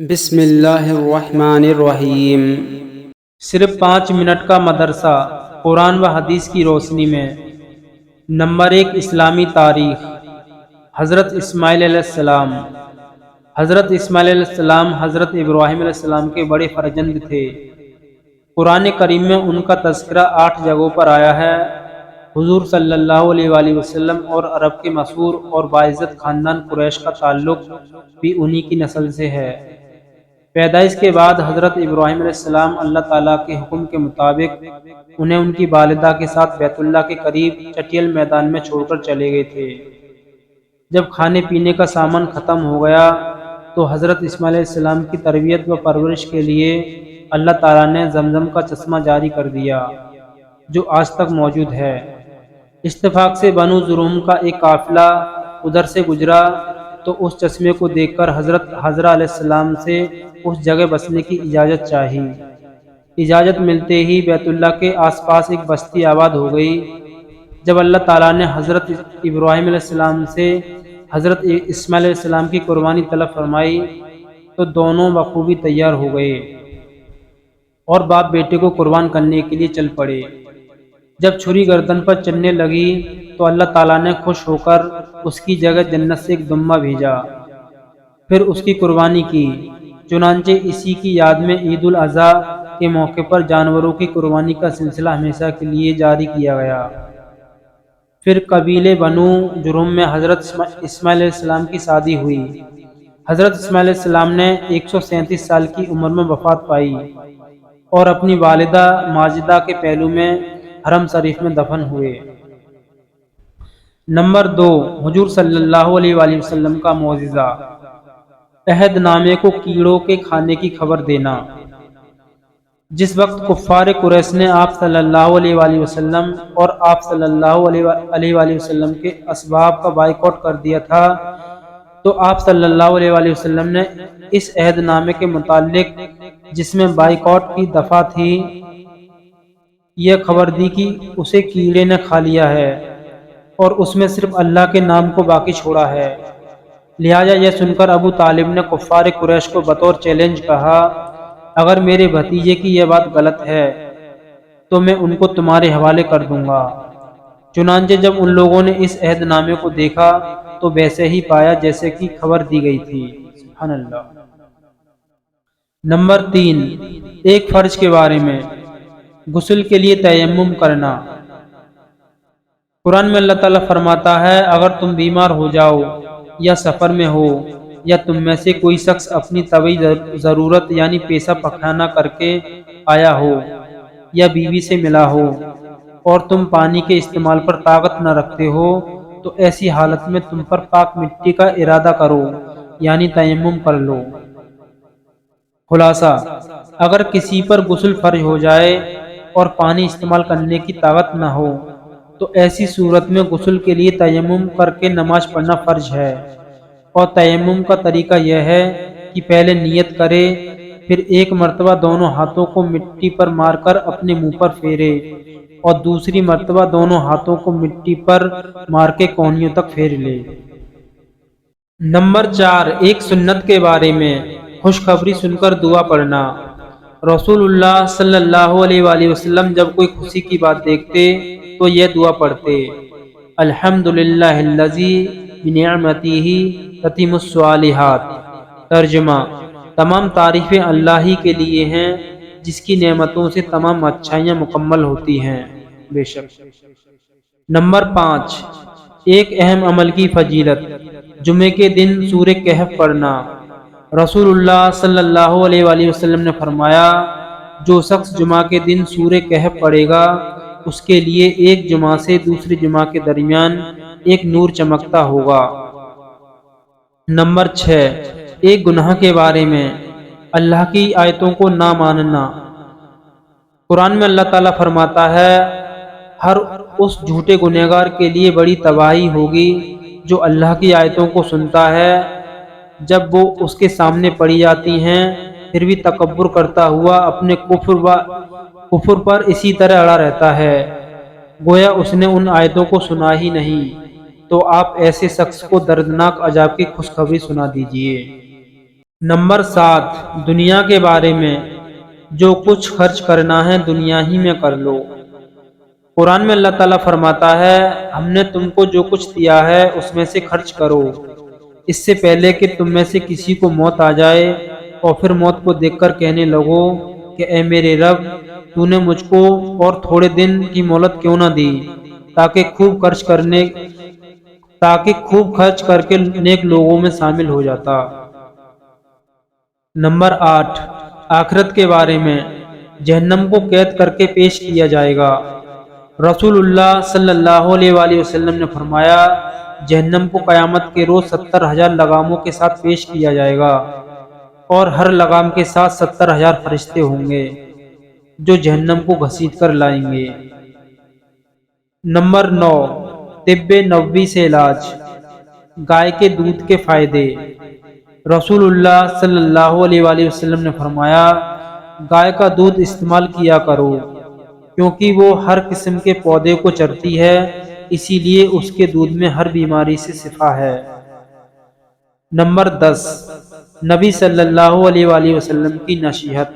بسم اللہ الرحمن الرحیم۔ صرف 5 منٹ کا مدرسہ قرآن و حدیث کی روشنی میں۔ نمبر 1، اسلامی تاریخ۔ حضرت اسماعیل علیہ السلام۔ حضرت اسماعیل علیہ السلام حضرت ابراہیم علیہ السلام کے بڑے فرزند تھے۔ قرآن کریم میں ان کا تذکرہ 8 جگہوں پر آیا ہے۔ حضور صلی اللہ علیہ وآلہ وسلم اور عرب کے مشہور اور باعزت خاندان قریش کا تعلق بھی انہی کی نسل سے ہے۔ پیدائش کے بعد حضرت ابراہیم علیہ السلام اللہ تعالیٰ کے حکم کے مطابق انہیں ان کی والدہ کے ساتھ بیت اللہ کے قریب چٹیل میدان میں چھوڑ کر چلے گئے تھے۔ جب کھانے پینے کا سامان ختم ہو گیا تو حضرت اسماعیل علیہ السلام کی تربیت و پرورش کے لیے اللہ تعالیٰ نے زمزم کا چشمہ جاری کر دیا، جو آج تک موجود ہے۔ اتفاق سے بنو زرہم کا ایک قافلہ ادھر سے گزرا تو اس چشمے کو دیکھ کر حضرت حجرہ علیہ السلام سے اس جگہ بسنے کی اجازت چاہی۔ اجازت ملتے ہی بیت اللہ کے آس پاس ایک بستی آباد ہو گئی۔ جب اللہ تعالیٰ نے حضرت ابراہیم علیہ السلام سے حضرت اسماعیل علیہ السلام کی قربانی طلب فرمائی تو دونوں بخوبی تیار ہو گئے اور باپ بیٹے کو قربان کرنے کے لیے چل پڑے۔ جب چھری گردن پر چلنے لگی تو اللہ تعالیٰ نے خوش ہو کر اس کی جگہ جنت سے ایک دمبا بھیجا، پھر اس کی قربانی کی۔ چنانچہ اسی کی یاد میں عید الاضحیٰ کے موقع پر جانوروں کی قربانی کا سلسلہ ہمیشہ کے لیے جاری کیا گیا۔ پھر قبیلے بنو جرہم میں حضرت اسماعیل علیہ السلام کی شادی ہوئی۔ حضرت اسماعیل علیہ السلام نے 137 سال کی عمر میں وفات پائی اور اپنی والدہ ماجدہ کے پہلو میں حرم شریف میں دفن ہوئے۔ نمبر 2، حضور صلی اللہ علیہ وآلہ وسلم کا معجزہ، عہد نامے کو کیڑوں کے کھانے کی خبر دینا۔ جس وقت کفار قریش نے آپ صلی اللہ علیہ وآلہ وسلم اور آپ صلی اللہ علیہ وآلہ وسلم کے اسباب کا بائیکاٹ کر دیا تھا تو آپ صلی اللہ علیہ وآلہ وسلم نے اس عہد نامے کے متعلق جس میں بائیکاٹ کی دفعہ تھی یہ خبر دی کہ اسے کیڑے نے کھا لیا ہے اور اس میں صرف اللہ کے نام کو باقی چھوڑا ہے۔ لہٰذا یہ سن کر ابو طالب نے کفار قریش کو بطور چیلنج کہا، اگر میرے بھتیجے کی یہ بات غلط ہے تو میں ان کو تمہارے حوالے کر دوں گا۔ چنانچہ جب ان لوگوں نے اس عہد نامے کو دیکھا تو ویسے ہی پایا جیسے کہ خبر دی گئی تھی۔ سبحان اللہ۔ نمبر 3، ایک فرض کے بارے میں، غسل کے لیے تیمم کرنا۔ قرآن میں اللہ تعالیٰ فرماتا ہے، اگر تم بیمار ہو جاؤ یا سفر میں ہو یا تم میں سے کوئی شخص اپنی طبعی ضرورت یعنی پیشاب پخانہ کر کے آیا ہو یا بیوی سے ملا ہو اور تم پانی کے استعمال پر طاقت نہ رکھتے ہو تو ایسی حالت میں تم پر پاک مٹی کا ارادہ کرو یعنی تیمم کر لو۔ خلاصہ، اگر کسی پر غسل فرض ہو جائے اور پانی استعمال کرنے کی طاقت نہ ہو تو ایسی صورت میں غسل کے لیے تیمم کر کے نماز پڑھنا فرض ہے۔ اور تیمم کا طریقہ یہ ہے کہ پہلے نیت کرے، پھر ایک مرتبہ دونوں ہاتھوں کو مٹی پر مار کر اپنے منہ پر پھیرے اور دوسری مرتبہ دونوں ہاتھوں کو مٹی پر مار کے کونیوں تک پھیر لے۔ نمبر 4، ایک سنت کے بارے میں، خوشخبری سن کر دعا پڑھنا۔ رسول اللہ صلی اللہ علیہ وآلہ وسلم جب کوئی خوشی کی بات دیکھتے تو یہ دعا پڑھتے، الحمدللہ الذی بنعمتہ تتم الصالحات۔ ترجمہ، تمام تعریفیں اللہ ہی کے لیے ہیں جس کی نعمتوں سے تمام اچھائیاں مکمل ہوتی ہیں، بے شک۔ نمبر 5، ایک اہم عمل کی فضیلت، جمعے کے دن سورہ کہف پڑھنا۔ رسول اللہ صلی اللہ علیہ وآلہ وسلم نے فرمایا، جو شخص جمعہ کے دن سورہ کہف پڑھے گا اس کے لیے ایک جمعہ سے دوسری جمعہ کے درمیان ایک نور چمکتا ہوگا۔ نمبر 6، ایک گناہ کے بارے میں، اللہ کی آیتوں کو نہ ماننا۔ قرآن میں اللہ تعالیٰ فرماتا ہے، ہر اس جھوٹے گنہگار کے لیے بڑی تباہی ہوگی جو اللہ کی آیتوں کو سنتا ہے، جب وہ اس کے سامنے پڑھی جاتی ہیں پھر بھی تکبر کرتا ہوا اپنے کفر پر اسی طرح اڑا رہتا ہے، گویا اس نے ان آیتوں کو سنا ہی نہیں۔ تو آپ ایسے شخص کو دردناک عذاب کی خوشخبری سنا دیجئے۔ نمبر 7، دنیا کے بارے میں جو کچھ خرچ کرنا ہے دنیا ہی میں کر لو۔ قرآن میں اللہ تعالیٰ فرماتا ہے، ہم نے تم کو جو کچھ دیا ہے اس میں سے خرچ کرو، اس سے پہلے کہ تم میں سے کسی کو موت آ جائے اور پھر موت کو دیکھ کر کہنے لگو کہ اے میرے رب، تو نے مجھ کو اور تھوڑے دن کی مہلت کیوں نہ دی تاکہ خوب خرچ کر کے نیک لوگوں میں شامل ہو جاتا۔ نمبر 8، آخرت کے بارے میں جہنم کو قید کر کے پیش کیا جائے گا۔ رسول اللہ صلی اللہ علیہ وآلہ وسلم نے فرمایا، جہنم کو قیامت کے روز 70,000 لگاموں کے ساتھ پیش کیا جائے گا اور ہر لگام کے ساتھ 70,000 فرشتے ہوں گے جو جہنم کو گھسیٹ کر لائیں گے۔ نمبر 9، طب نبوی سے علاج، گائے کے دودھ کے فائدے۔ رسول اللہ صلی اللہ علیہ وآلہ وسلم نے فرمایا، گائے کا دودھ استعمال کیا کرو کیونکہ وہ ہر قسم کے پودے کو چرتی ہے، اسی لیے اس کے دودھ میں ہر بیماری سے شفا ہے۔ نمبر 10، نبی صلی اللہ علیہ وآلہ وسلم کی نصیحت۔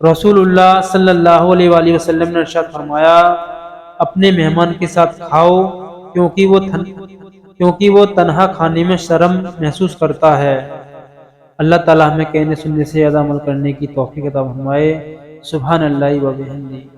رسول اللہ صلی اللہ علیہ وآلہ وسلم نے ارشاد فرمایا، اپنے مہمان کے ساتھ کھاؤ کیونکہ وہ تنہا کھانے میں شرم محسوس کرتا ہے۔ اللہ تعالیٰ ہمیں کہنے سننے سے زیادہ عمل کرنے کی توفیق عطا فرمائے۔ سبحان اللہ و بحمدہ۔